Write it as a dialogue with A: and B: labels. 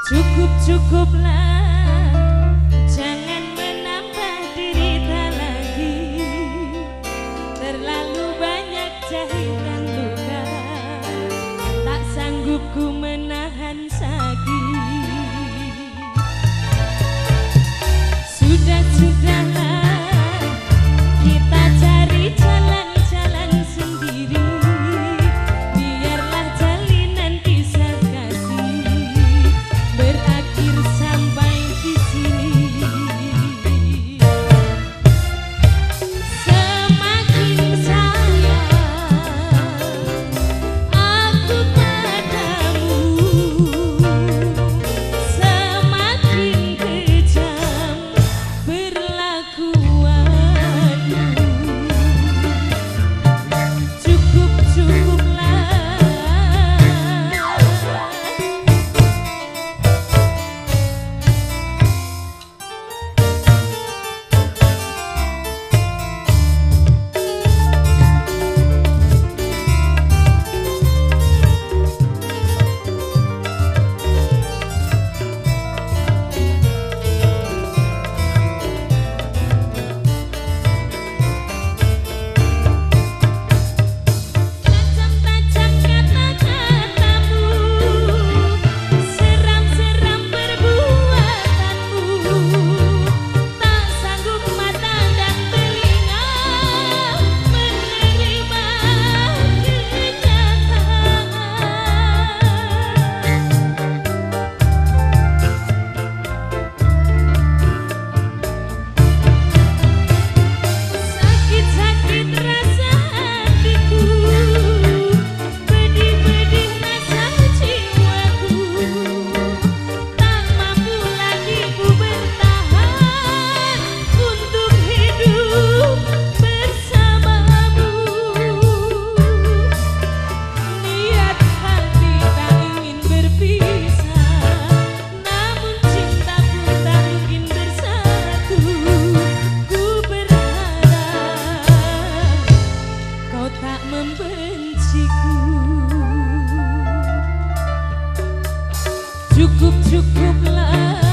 A: Cukuplah, jangan menambah derita lagi. Terlalu banyak jahitan luka, tak sanggup ku menahan sakit. Sudahlah, kita cari jalan-jalan sendiri. Biarlah jalinan kisah kasih berakhir sampai di sini. Semakin sayang aku padamu, semakin kejam perlakuanmu. Cukuplah. Tajam-tajam kata-katamu, seram-seram perbuatanmu. Tak sanggup mata dan telinga menerima kenyataan. Sakit-sakit rasa hatiku, pedih-pedih rasa jiwaku. Tak mampu lagi ku bertahan untuk hidup bersamamu. Niat hati tak ingin berpisah, namun cinta pun tak mungkin bersatu. Ku berharap kau tak membenciku. Cukuplah.